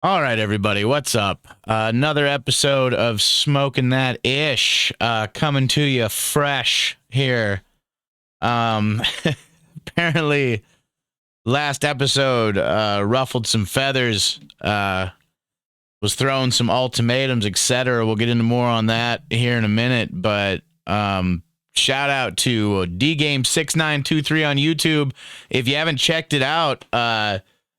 All right, everybody, what's up? Another episode of Smoking That Ish coming to you fresh here. Um, apparently, last episode ruffled some feathers, was throwing some ultimatums, etc. We'll get into more on that here in a minute, but shout out to DGame6923 on YouTube. If you haven't checked it out,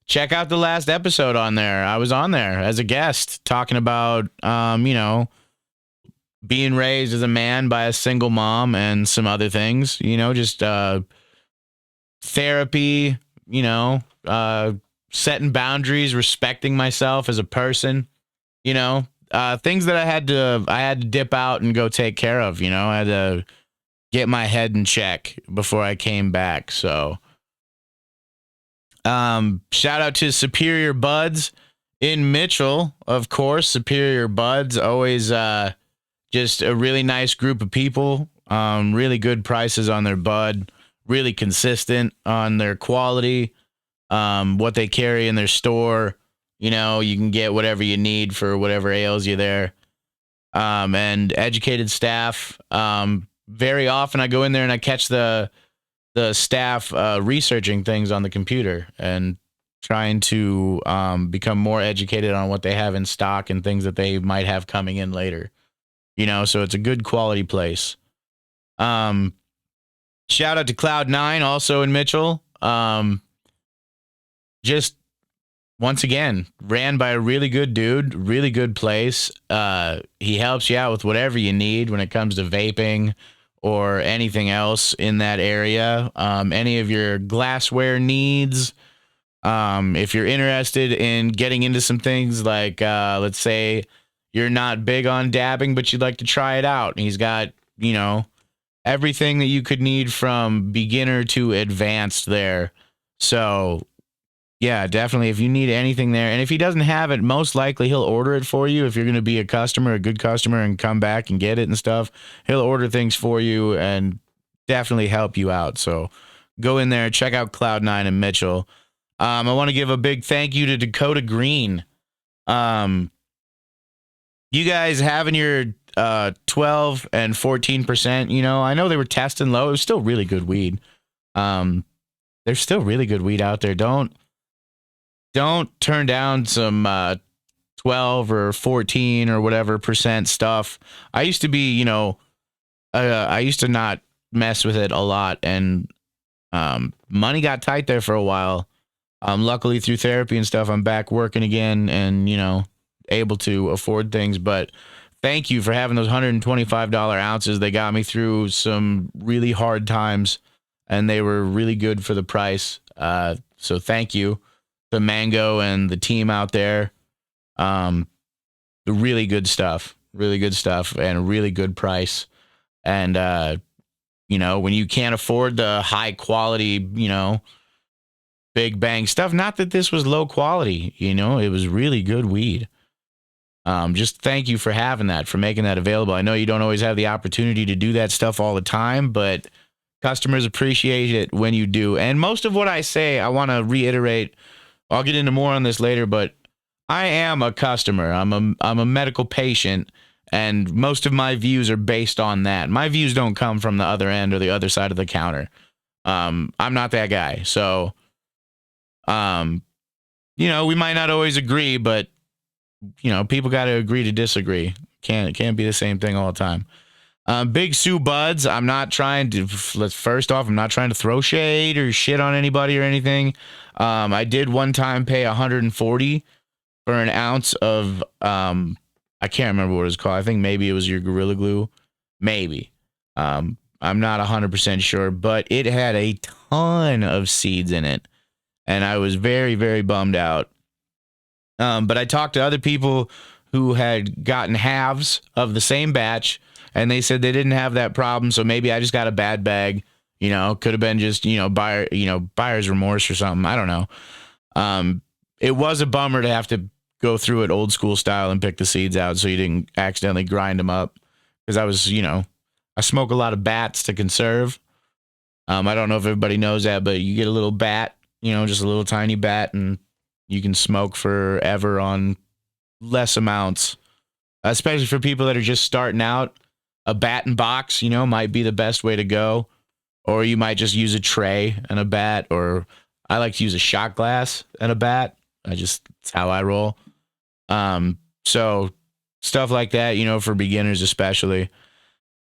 check out the last episode on there. I was on there as a guest talking about, being raised as a man by a single mom and some other things, just therapy, setting boundaries, respecting myself as a person, things that I had to dip out and go take care of, I had to get my head in check before I came back. So, shout out to Superior Buds in Mitchell, of course. Superior Buds, always just a really nice group of people. Really good prices on their bud, really consistent on their quality, what they carry in their store. You can get whatever you need for whatever ails you there. And educated staff. Very often I go in there and I catch the staff researching things on the computer and trying to become more educated on what they have in stock and things that they might have coming in later. So it's a good quality place. Um, Shout out to Cloud9 also in Mitchell. Just once again, ran by a really good dude, really good place. He helps you out with whatever you need when it comes to vaping or anything else in that area. Any of your glassware needs. If you're interested in getting into some things like, let's say you're not big on dabbing, but you'd like to try it out. He's got, everything that you could need from beginner to advanced there. So yeah, definitely. If you need anything there, and if he doesn't have it, most likely he'll order it for you. If you're going to be a customer, a good customer, and come back and get it and stuff, he'll order things for you and definitely help you out. So go in there, check out Cloud9 and Mitchell. I want to give a big thank you to Dakota Green. You guys having your 12 and 14%, I know they were testing low. It was still really good weed. There's still really good weed out there. Don't turn down some 12 or 14 or whatever percent stuff. I used to be, I used to not mess with it a lot, and money got tight there for a while. Luckily, through therapy and stuff, I'm back working again and, able to afford things. But thank you for having those $125 ounces. They got me through some really hard times, and they were really good for the price. So thank you, the Mango and the team out there. Really good stuff, and a really good price. And when you can't afford the high quality, big bang stuff, not that this was low quality, it was really good weed. Just thank you for having that, for making that available. I know you don't always have the opportunity to do that stuff all the time, but customers appreciate it when you do. And most of what I say, I want to reiterate. I'll get into more on this later, but I am a customer. I'm a medical patient, and most of my views are based on that. My views don't come from the other end or the other side of the counter. I'm not that guy. So, we might not always agree, but people got to agree to disagree. Can't be the same thing all the time. Big Sue Buds. I'm not trying to. First off, I'm not trying to throw shade or shit on anybody or anything. I did one time pay $140 for an ounce of. I can't remember what it was called. I think maybe it was your Gorilla Glue. Maybe. I'm not 100% sure, but it had a ton of seeds in it, and I was very, very bummed out. But I talked to other people who had gotten halves of the same batch, and they said they didn't have that problem. So maybe I just got a bad bag. Could have been just buyer's remorse or something. I don't know. It was a bummer to have to go through it old school style and pick the seeds out so you didn't accidentally grind them up. Because I was, I smoke a lot of bats to conserve. I don't know if everybody knows that, but you get a little bat, just a little tiny bat, and You can smoke forever on less amounts, especially for people that are just starting out. A bat and box, might be the best way to go. Or you might just use a tray and a bat, or I like to use a shot glass and a bat. It's how I roll. So stuff like that, for beginners especially.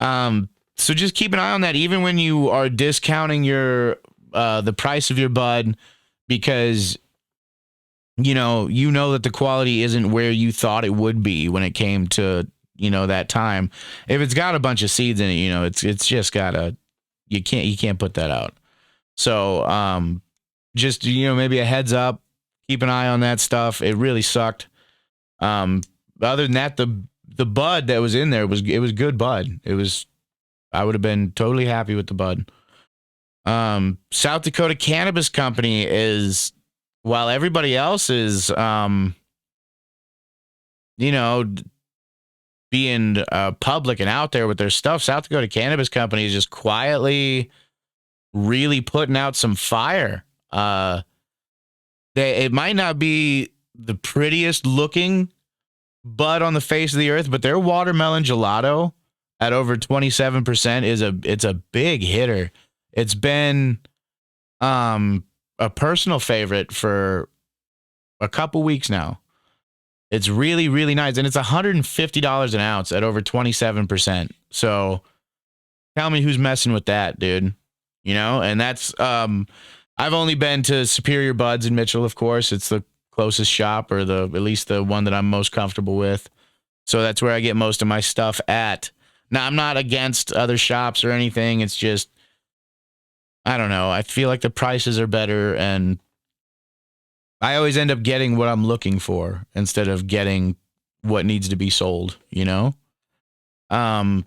So just keep an eye on that, even when you are discounting the price of your bud, because you know that the quality isn't where you thought it would be when it came to that time. If it's got a bunch of seeds in it, it's just gotta you can't put that out. So just maybe a heads up, keep an eye on that stuff. It really sucked. Other than that, the bud that was in there was good bud. I would have been totally happy with the bud. South Dakota Cannabis Company is, while everybody else is being public and out there with their stuff, South Dakota Cannabis Company is just quietly really putting out some fire. It might not be the prettiest looking bud on the face of the earth, but their watermelon gelato at over 27% it's a big hitter. It's been a personal favorite for a couple weeks now. It's really, really nice, and it's $150 an ounce at over 27%. So tell me who's messing with that, dude. And that's I've only been to Superior Buds in Mitchell, of course. It's the closest shop, or at least the one that I'm most comfortable with. So that's where I get most of my stuff at. Now, I'm not against other shops or anything. It's just, I don't know. I feel like the prices are better, and I always end up getting what I'm looking for instead of getting what needs to be sold, But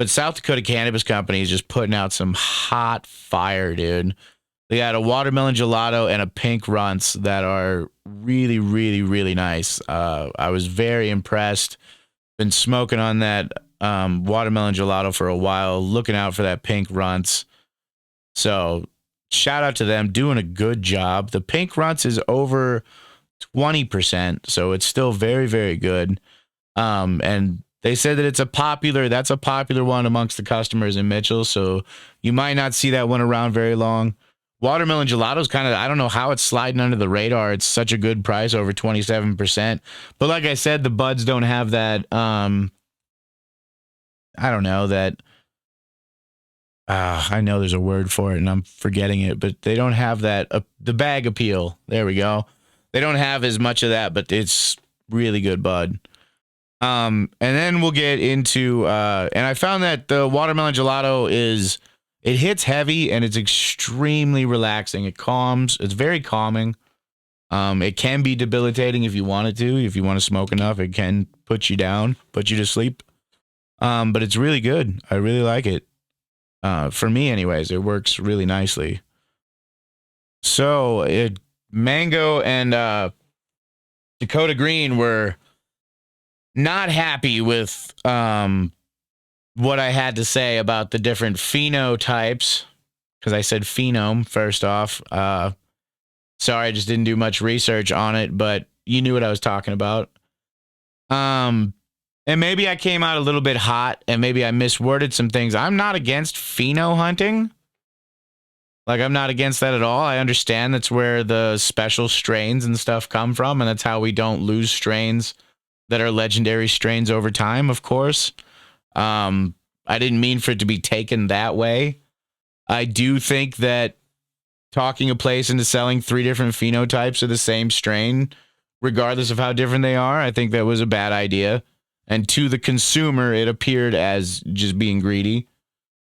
South Dakota Cannabis Company is just putting out some hot fire, dude. They got a watermelon gelato and a pink runts that are really, really, really nice. I was very impressed. Been smoking on that watermelon gelato for a while, looking out for that pink runts. So shout out to them, doing a good job. The pink runts is over 20%, so it's still very, very good. And they said that that's a popular one amongst the customers in Mitchell, so you might not see that one around very long. Watermelon gelato is kind of, I don't know how it's sliding under the radar. It's such a good price, over 27%. But like I said, the buds don't have that, I don't know, that, I know there's a word for it and I'm forgetting it, but they don't have that, the bag appeal. There we go. They don't have as much of that, but it's really good bud. And then we'll get into, and I found that the watermelon gelato it hits heavy and it's extremely relaxing. It calms. It's very calming. It can be debilitating if you want it to. If you want to smoke enough, it can put you down, put you to sleep. But it's really good. I really like it. For me, anyways, it works really nicely. So Mango and Dakota Green were not happy with what I had to say about the different phenotypes, because I said phenome first off. Sorry, I just didn't do much research on it, but you knew what I was talking about. And maybe I came out a little bit hot, and maybe I misworded some things. I'm not against pheno hunting. Like, I'm not against that at all. I understand that's where the special strains and stuff come from, and that's how we don't lose strains that are legendary strains over time, of course. I didn't mean for it to be taken that way. I do think that talking a place into selling 3 different phenotypes of the same strain, regardless of how different they are, I think that was a bad idea. And to the consumer, it appeared as just being greedy.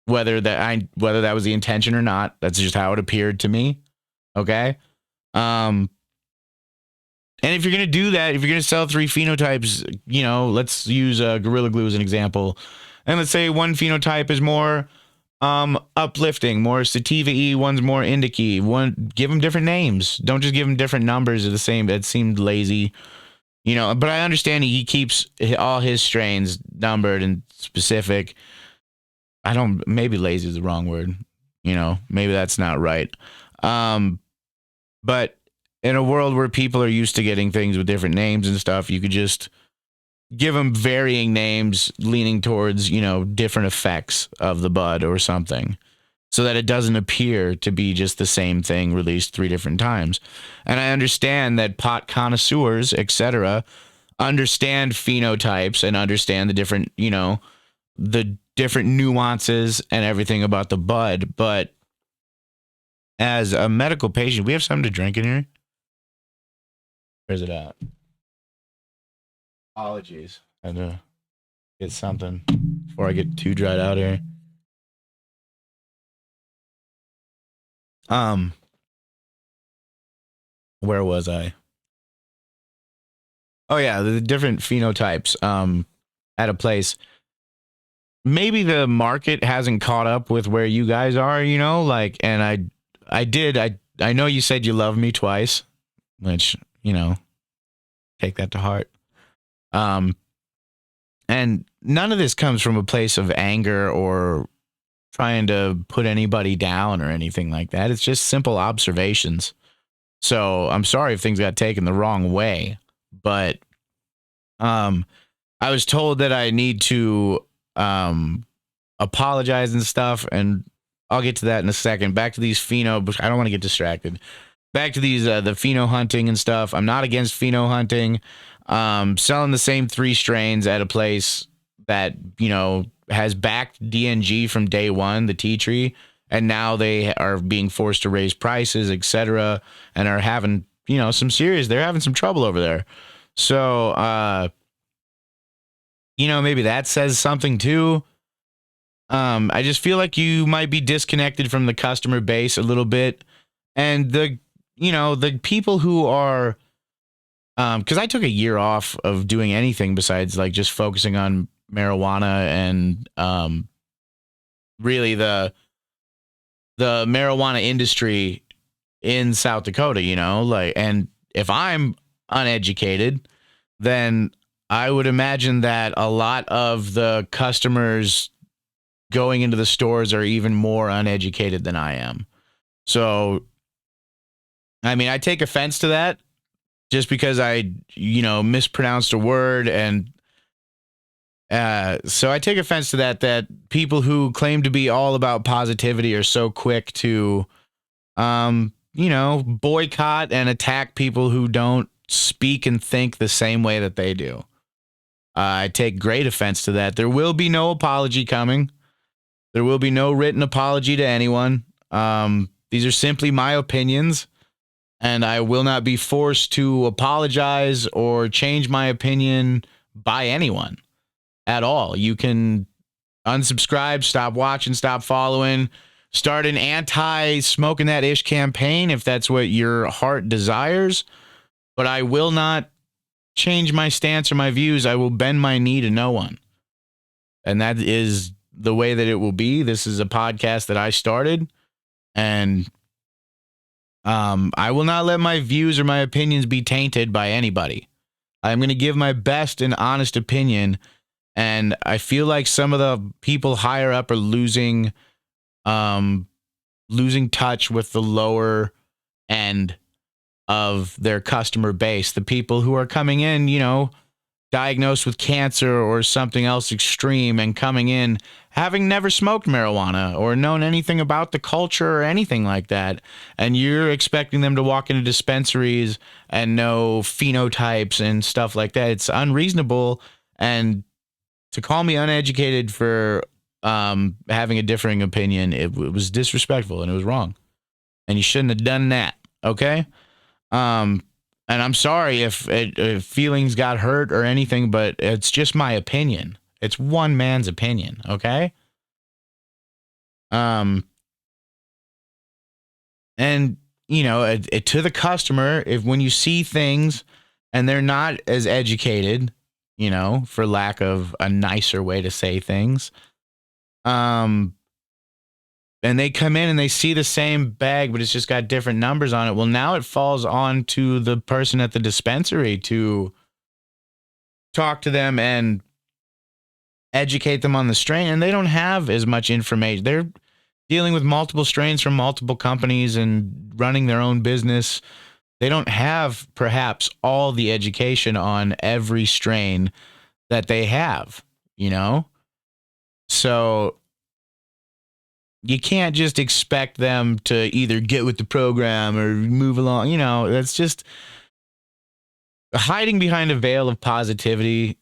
Whether that was the intention or not, that's just how it appeared to me. Okay. And if you're going to do that, if you're going to sell 3 phenotypes, let's use Gorilla Glue as an example. And let's say one phenotype is more uplifting, more sativa-y, one's more indica-y. Give them different names. Don't just give them different numbers of the same. It seemed lazy, but I understand he keeps all his strains numbered and specific. Maybe lazy is the wrong word. Maybe that's not right. But in a world where people are used to getting things with different names and stuff, you could just give them varying names leaning towards, different effects of the bud or something, so that it doesn't appear to be just the same thing released 3 different times. And I understand that pot connoisseurs, etc., understand phenotypes and understand the different nuances and everything about the bud. But as a medical patient, we have something to drink in here. Where's it at? Apologies. I had to get something before I get too dried out here. Where was I? Oh yeah, the different phenotypes at a place. Maybe the market hasn't caught up with where you guys are, and I know you said you love me twice, which, take that to heart. And none of this comes from a place of anger or trying to put anybody down or anything like that. It's just simple observations. So I'm sorry if things got taken the wrong way, but I was told that I need to apologize and stuff, and I'll get to that in a second. Back to these pheno, I don't want to get distracted. Back to these the pheno hunting and stuff. I'm not against pheno hunting. Selling the same 3 strains at a place that has backed DNG from day one, the tea tree, and now they are being forced to raise prices, etc., and are having they're having some trouble over there. So maybe that says something too. I just feel like you might be disconnected from the customer base a little bit, and the people who are, because I took a year off of doing anything besides like just focusing on marijuana and really the marijuana industry in South Dakota, and if I'm uneducated, then I would imagine that a lot of the customers going into the stores are even more uneducated than I am. So, I mean, I take offense to that just because I, mispronounced a word. And so I take offense to that people who claim to be all about positivity are so quick to, boycott and attack people who don't speak and think the same way that they do. I take great offense to that. There will be no apology coming. There will be no written apology to anyone. These are simply my opinions, and I will not be forced to apologize or change my opinion by anyone at all. You can unsubscribe, stop watching, stop following, start an anti-smoking that ish campaign if that's what your heart desires. But I will not change my stance or my views. I will bend my knee to no one. And that is the way that it will be. This is a podcast that I started, and I will not let my views or my opinions be tainted by anybody. I'm going to give my best and honest opinion, and I feel like some of the people higher up are losing touch with the lower end of their customer base. The people who are coming in, diagnosed with cancer or something else extreme, and coming in having never smoked marijuana or known anything about the culture or anything like that, and you're expecting them to walk into dispensaries and know phenotypes and stuff like that. It's unreasonable, and to call me uneducated for having a differing opinion, it was disrespectful and it was wrong, and you shouldn't have done that. Okay. And I'm sorry if feelings got hurt or anything, but it's just my opinion. It's one man's opinion, okay? And to the customer, if when you see things and they're not as educated, for lack of a nicer way to say things, and they come in and they see the same bag, but it's just got different numbers on it. Well, now it falls on to the person at the dispensary to talk to them and educate them on the strain. And they don't have as much information. They're dealing with multiple strains from multiple companies and running their own business. They don't have perhaps all the education on every strain that they have, you know? So you can't just expect them to either get with the program or move along. You know, that's just hiding behind a veil of positivity,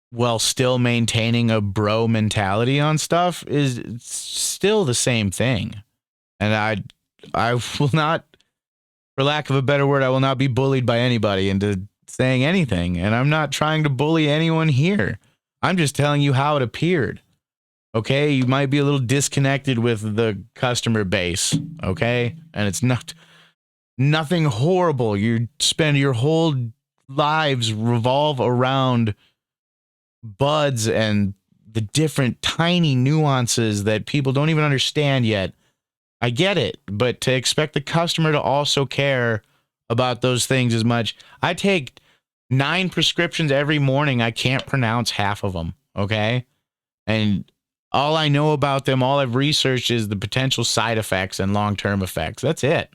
while still maintaining a bro mentality on stuff is still the same thing. And I will not, for lack of a better word, I will not be bullied by anybody into saying anything. And I'm not trying to bully anyone here. I'm just telling you how it appeared. Okay, you might be a little disconnected with the customer base, okay? And it's nothing horrible. You spend your whole lives revolve around buds and the different tiny nuances that people don't even understand yet. I get it, but to expect the customer to also care about those things as much. I take 9 prescriptions every morning. I can't pronounce half of them, okay? And all I know about them, all I've researched is the potential side effects and long-term effects. That's it.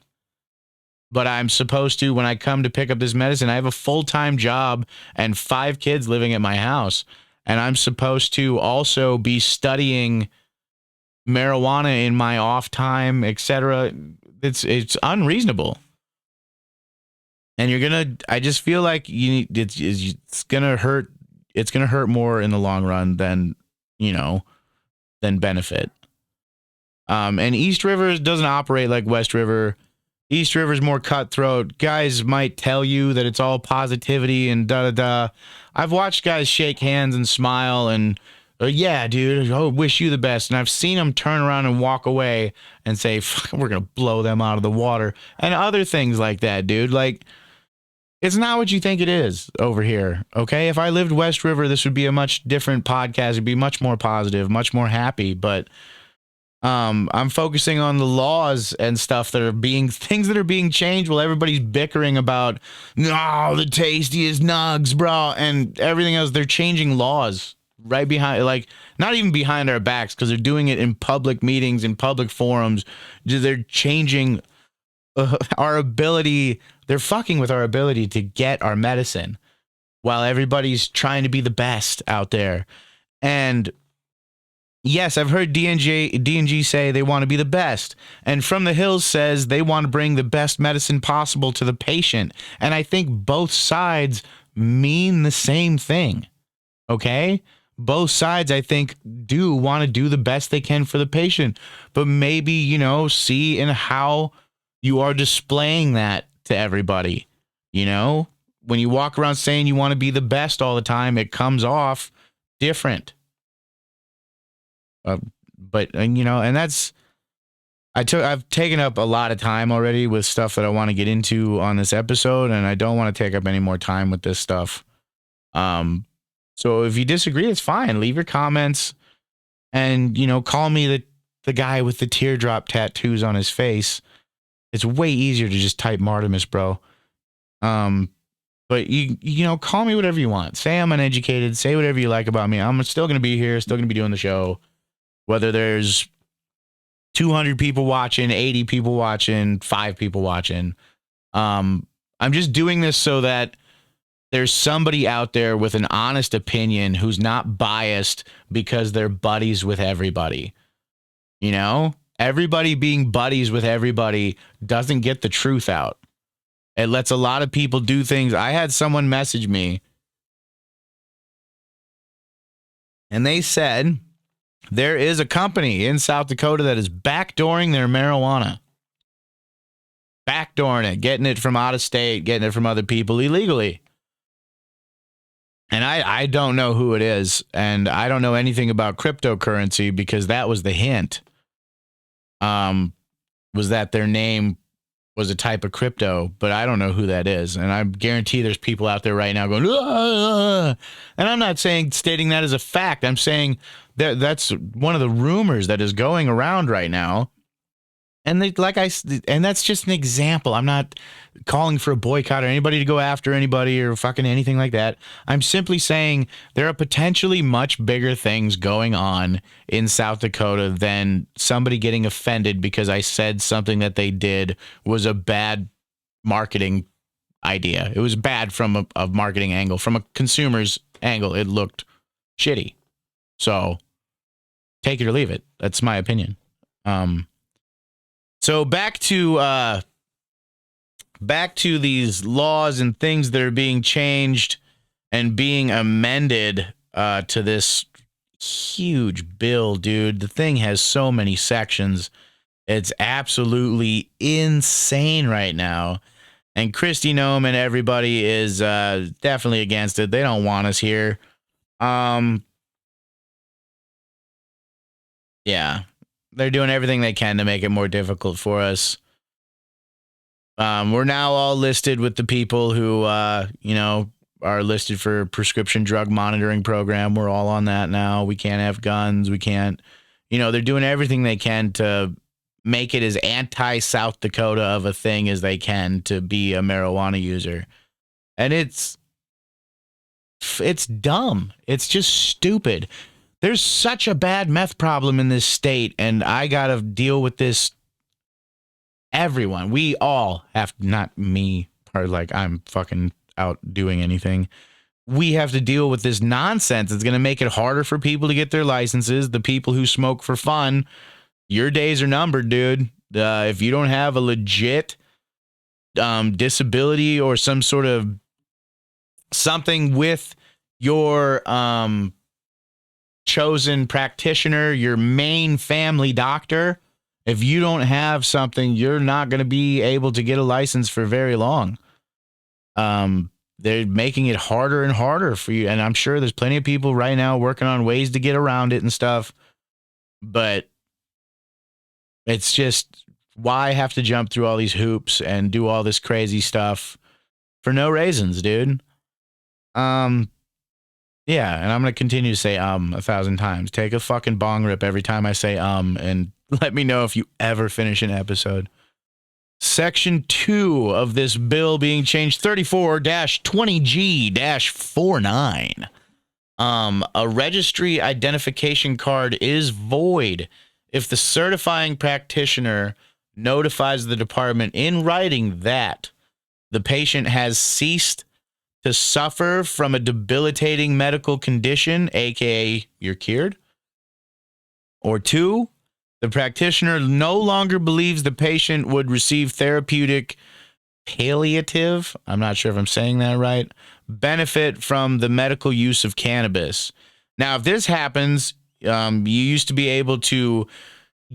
But I'm supposed to, when I come to pick up this medicine, I have a full-time job and 5 kids living at my house. And I'm supposed to also be studying marijuana in my off time, etc. It's unreasonable. And I just feel like it's gonna hurt. It's gonna hurt more in the long run than, than benefit. And East River doesn't operate like West River. East River's more cutthroat. Guys might tell you that it's all positivity and da-da-da. I've watched guys shake hands and smile and, yeah, dude, I wish you the best. And I've seen them turn around and walk away and say, we're going to blow them out of the water. And other things like that, dude. Like, it's not what you think it is over here, okay? If I lived West River, this would be a much different podcast. It'd be much more positive, much more happy, but I'm focusing on the laws and stuff things that are being changed while everybody's bickering about, no, the tastiest nugs, bro, and everything else. They're changing laws right behind, like, not even behind our backs, because they're doing it in public meetings, in public forums. They're changing our ability. They're fucking with our ability to get our medicine while everybody's trying to be the best out there. And yes, I've heard D&G say they want to be the best. And From the Hills says they want to bring the best medicine possible to the patient. And I think both sides mean the same thing. Okay? Both sides, I think, do want to do the best they can for the patient. But maybe, see in how you are displaying that to everybody. When you walk around saying you want to be the best all the time, it comes off different. And that's, I've taken up a lot of time already with stuff that I want to get into on this episode, and I don't want to take up any more time with this stuff. So if you disagree, it's fine. Leave your comments and, call me the guy with the teardrop tattoos on his face. It's way easier to just type Martimus, bro. But you call me whatever you want. Say I'm uneducated. Say whatever you like about me. I'm still going to be here, still going to be doing the show. Whether there's 200 people watching, 80 people watching, 5 people watching. I'm just doing this so that there's somebody out there with an honest opinion who's not biased because they're buddies with everybody. Everybody being buddies with everybody doesn't get the truth out. It lets a lot of people do things. I had someone message me and they said, there is a company in South Dakota that is backdooring their marijuana. Backdooring it, getting it from out of state, getting it from other people illegally. And I don't know who it is, and I don't know anything about cryptocurrency because that was the hint. Was that their name was a type of crypto, but I don't know who that is. And I guarantee there's people out there right now going, ah! And I'm not stating that as a fact. I'm saying that's one of the rumors that is going around right now. And and that's just an example. I'm not calling for a boycott or anybody to go after anybody or fucking anything like that. I'm simply saying there are potentially much bigger things going on in South Dakota than somebody getting offended because I said something that they did was a bad marketing idea. It was bad from a marketing angle. From a consumer's angle, it looked shitty. So take it or leave it. That's my opinion. So back to these laws and things that are being changed and being amended to this huge bill, dude. The thing has so many sections. It's absolutely insane right now. And Kristi Noem and everybody is definitely against it. They don't want us here. Yeah. They're doing everything they can to make it more difficult for us. We're now all listed with the people who, are listed for prescription drug monitoring program. We're all on that now. We can't have guns. We can't, they're doing everything they can to make it as anti-South Dakota of a thing as they can to be a marijuana user. And it's dumb. It's just stupid. There's such a bad meth problem in this state, and I got to deal with this. Everyone, we all have, not me, or like I'm fucking out doing anything. We have to deal with this nonsense. It's going to make it harder for people to get their licenses. The people who smoke for fun, your days are numbered, dude. If you don't have a legit disability or some sort of something with your chosen practitioner, your main family doctor, if you don't have something, you're not going to be able to get a license for very long. They're making it harder and harder for you. And I'm sure there's plenty of people right now working on ways to get around it and stuff. But it's just, why have to jump through all these hoops and do all this crazy stuff for no reasons, dude? Yeah, and I'm going to continue to say 1,000 times. Take a fucking bong rip every time I say and let me know if you ever finish an episode. Section 2 of this bill being changed, 34-20G-49. A registry identification card is void if the certifying practitioner notifies the department in writing that the patient has ceased to suffer from a debilitating medical condition, aka you're cured. Or 2, the practitioner no longer believes the patient would receive therapeutic palliative, I'm not sure if I'm saying that right, benefit from the medical use of cannabis. Now, if this happens, you used to be able to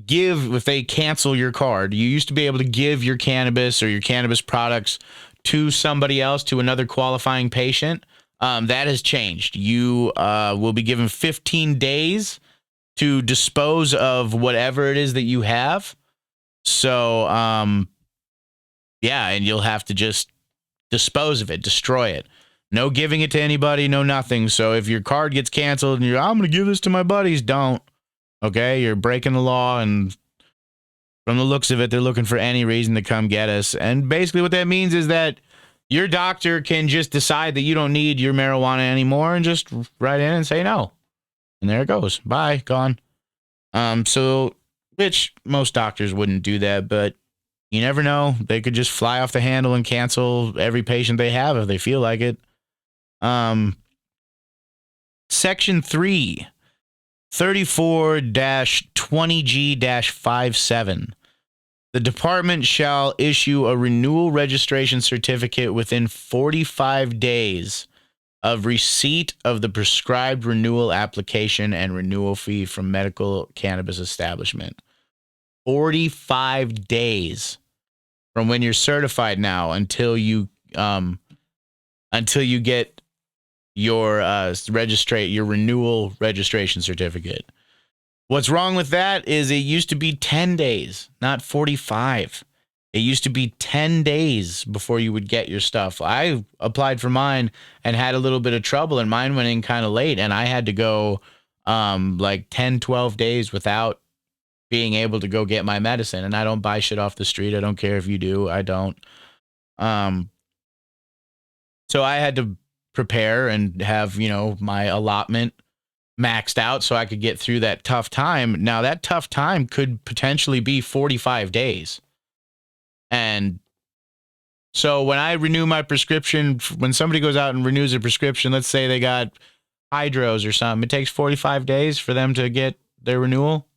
give, if they cancel your card, you used to be able to give your cannabis or your cannabis products to somebody else, to another qualifying patient. That has changed. You will be given 15 days to dispose of whatever it is that you have. So, yeah, and you'll have to just dispose of it, destroy it. No giving it to anybody, no nothing. So if your card gets canceled and I'm going to give this to my buddies, don't. Okay, you're breaking the law, and from the looks of it, they're looking for any reason to come get us. And basically what that means is that your doctor can just decide that you don't need your marijuana anymore and just write in and say no. And there it goes. Bye, gone. So, which most doctors wouldn't do that, but you never know. They could just fly off the handle and cancel every patient they have if they feel like it. Section 3. 34-20G-57. The department shall issue a renewal registration certificate within 45 days of receipt of the prescribed renewal application and renewal fee from medical cannabis establishment. 45 days from when you're certified now until you get your your renewal registration certificate. What's wrong with that is it used to be 10 days, not 45. It used to be 10 days before you would get your stuff. I applied for mine and had a little bit of trouble, and mine went in kind of late, and I had to go like 10, 12 days without being able to go get my medicine. And I don't buy shit off the street. I don't care if you do. I don't. So I had to prepare and have, my allotment maxed out so I could get through that tough time. Now, that tough time could potentially be 45 days. And so when I renew my prescription, when somebody goes out and renews a prescription, let's say they got hydros or something, it takes 45 days for them to get their renewal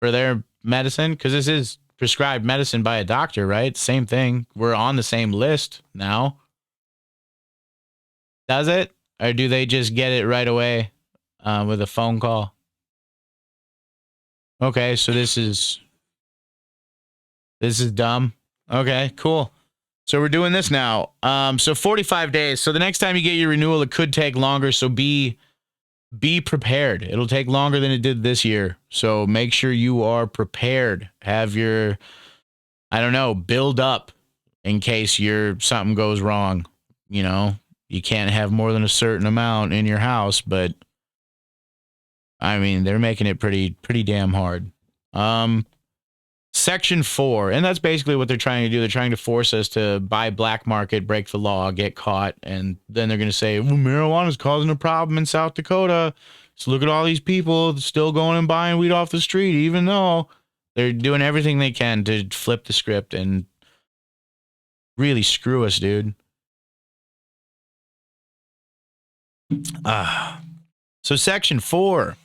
for their medicine, because this is prescribed medicine by a doctor, right? Same thing. We're on the same list now. Does it? Or do they just get it right away with a phone call? Okay, so this is dumb. Okay, cool. So we're doing this now. So 45 days. So the next time you get your renewal, it could take longer. So be prepared. It'll take longer than it did this year. So make sure you are prepared. Have your, build up in case something goes wrong. You can't have more than a certain amount in your house, but I mean, they're making it pretty damn hard. Section 4, and that's basically what they're trying to do. They're trying to force us to buy black market, break the law, get caught, and then they're going to say, well, marijuana is causing a problem in South Dakota. So look at all these people still going and buying weed off the street, even though they're doing everything they can to flip the script and really screw us, dude. So Section 4,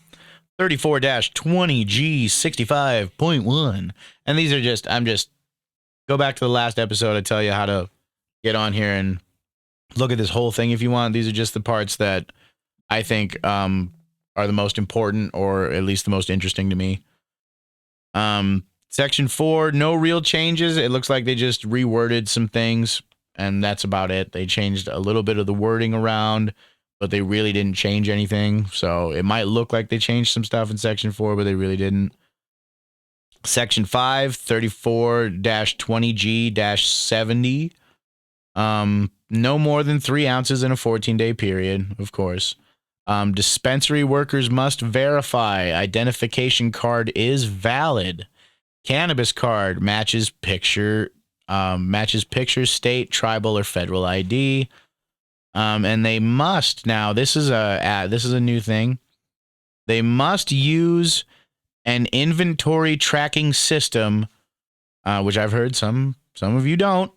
34-20G 65.1. And these are go back to the last episode. I tell you how to get on here and look at this whole thing if you want. These are just the parts that I think are the most important, or at least the most interesting to me. Section 4, no real changes. It looks like they just reworded some things, and that's about it. They changed a little bit of the wording around, but they really didn't change anything. So it might look like they changed some stuff in Section 4, but they really didn't. Section 5, 34-20G-70. No more than 3 ounces in a 14-day period, of course. Dispensary workers must verify identification card is valid. Cannabis card matches picture, state, tribal, or federal ID. And they must, now this is a new thing. They must use an inventory tracking system, which I've heard some of you don't,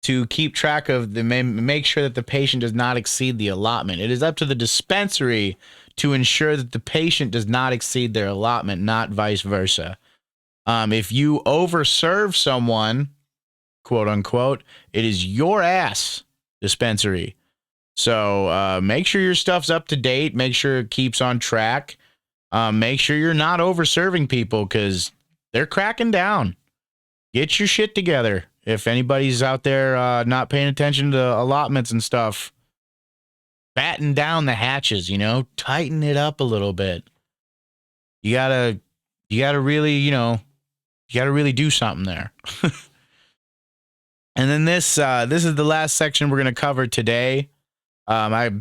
to keep track of make sure that the patient does not exceed the allotment. It is up to the dispensary to ensure that the patient does not exceed their allotment, not vice versa. If you overserve someone, quote unquote, it is your ass, dispensary. So make sure your stuff's up to date. Make sure it keeps on track. Make sure you're not overserving people, because they're cracking down. Get your shit together. If anybody's out there not paying attention to allotments and stuff, batten down the hatches, tighten it up a little bit. You gotta really, do something there. And then this is the last section we're going to cover today. I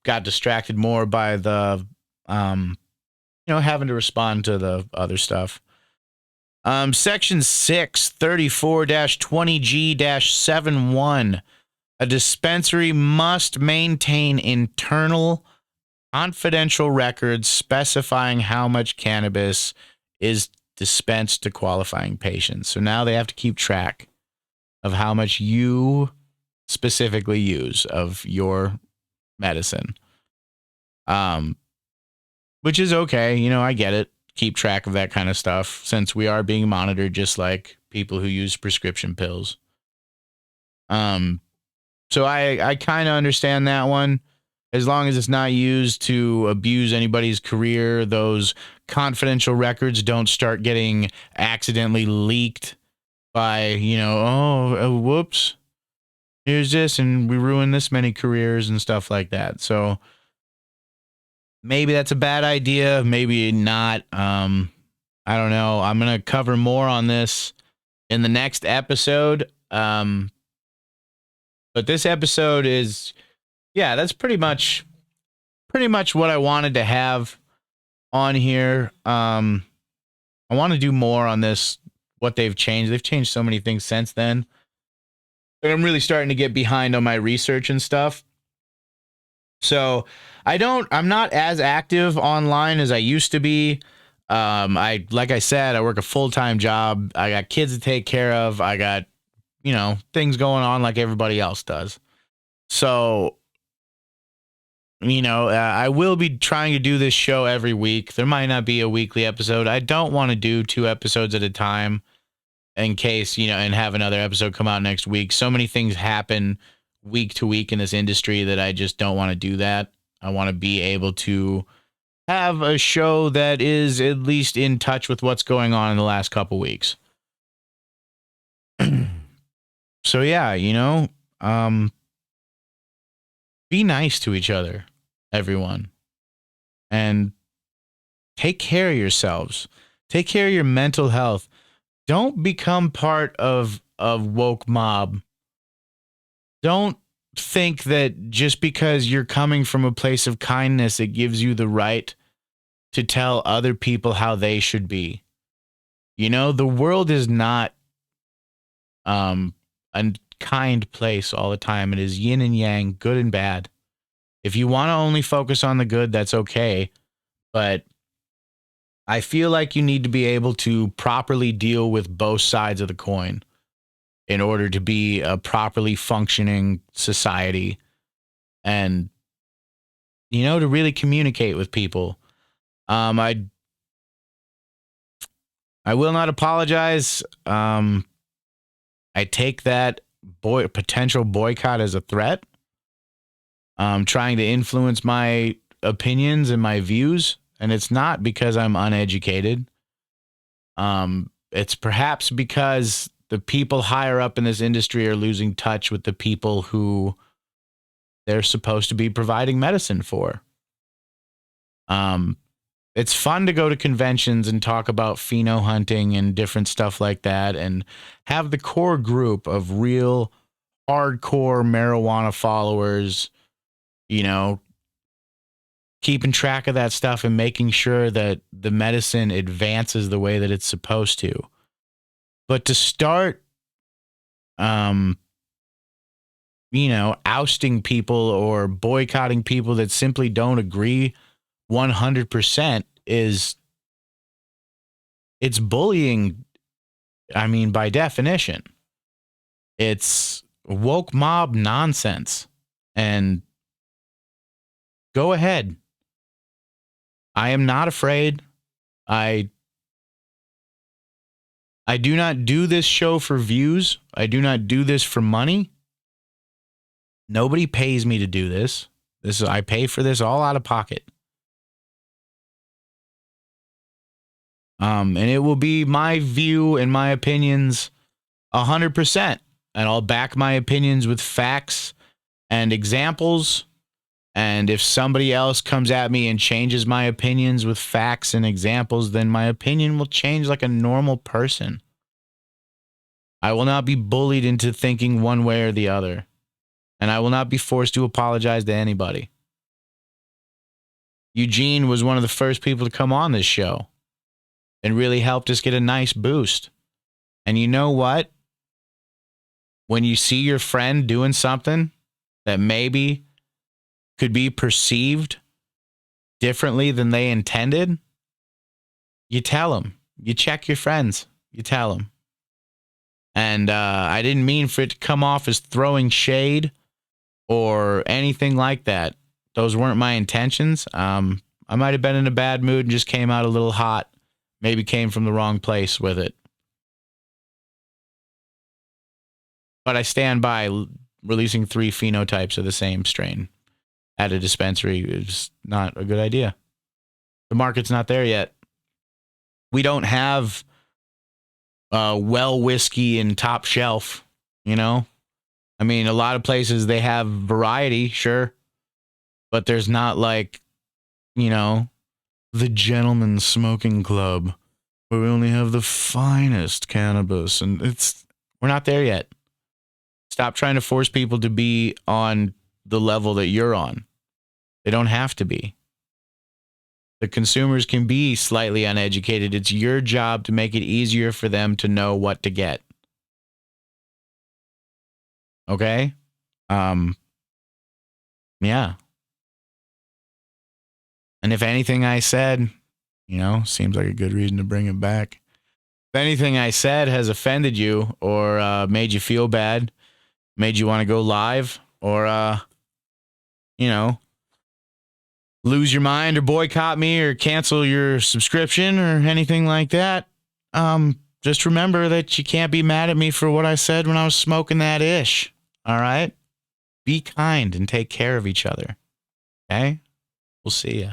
got distracted more by the, having to respond to the other stuff. Section 6, 34-20G-71. A dispensary must maintain internal confidential records specifying how much cannabis is dispensed to qualifying patients. So now they have to keep track of how much you specifically use of your medicine. Which is okay. I get it. Keep track of that kind of stuff, since we are being monitored just like people who use prescription pills. So I kind of understand that one. As long as it's not used to abuse anybody's career, those confidential records don't start getting accidentally leaked by, whoops, here's this, and we ruin this many careers and stuff like that. So maybe that's a bad idea, maybe not. I don't know. I'm going to cover more on this in the next episode. But this episode is, that's pretty much what I wanted to have on here. I want to do more on this, what they've changed. They've changed so many things since then. And I'm really starting to get behind on my research and stuff. So I'm not as active online as I used to be. Like I said, I work a full-time job. I got kids to take care of. I got, things going on like everybody else does. So, I will be trying to do this show every week. There might not be a weekly episode. I don't want to do 2 episodes at a time in case, and have another episode come out next week. So many things happen week to week in this industry that I just don't want to do that. I want to be able to have a show that is at least in touch with what's going on in the last couple weeks. So yeah, be nice to each other, everyone, and take care of yourselves. Take care of your mental health. Don't become part of woke mob. Don't think that just because you're coming from a place of kindness, it gives you the right to tell other people how they should be. The world is not a kind place all the time. It is yin and yang, good and bad. If you want to only focus on the good, that's okay. But I feel like you need to be able to properly deal with both sides of the coin in order to be a properly functioning society and, to really communicate with people. I will not apologize. I take that potential boycott as a threat. Trying to influence my opinions and my views, and it's not because I'm uneducated. It's perhaps because the people higher up in this industry are losing touch with the people who they're supposed to be providing medicine for. It's fun to go to conventions and talk about pheno hunting and different stuff like that and have the core group of real hardcore marijuana followers, keeping track of that stuff and making sure that the medicine advances the way that it's supposed to. But to start, ousting people or boycotting people that simply don't agree 100% it's bullying. I mean, by definition, it's woke mob nonsense. And go ahead. I am not afraid. I do not do this show for views. I do not do this for money. Nobody pays me to do this. I pay for this all out of pocket. And it will be my view and my opinions 100%. And I'll back my opinions with facts and examples. And if somebody else comes at me and changes my opinions with facts and examples, then my opinion will change like a normal person. I will not be bullied into thinking one way or the other. And I will not be forced to apologize to anybody. Eugene was one of the first people to come on this show and really helped us get a nice boost. And you know what? When you see your friend doing something that maybe could be perceived differently than they intended, you tell them. You check your friends. You tell them. And I didn't mean for it to come off as throwing shade or anything like that. Those weren't my intentions. I might have been in a bad mood and just came out a little hot. Maybe came from the wrong place with it. But I stand by releasing 3 phenotypes of the same strain at a dispensary is not a good idea. The market's not there yet. We don't have well whiskey and top shelf, I mean, a lot of places they have variety, sure, but there's not like, the Gentleman's Smoking Club where we only have the finest cannabis, and we're not there yet. Stop trying to force people to be on the level that you're on. They don't have to be. The consumers can be slightly uneducated. It's your job to make it easier for them to know what to get. Okay? Yeah. And if anything I said, seems like a good reason to bring it back. If anything I said has offended you or made you feel bad, made you want to go live or, lose your mind or boycott me or cancel your subscription or anything like that, just remember that you can't be mad at me for what I said when I was smoking that ish. All right? Be kind and take care of each other. Okay? We'll see ya.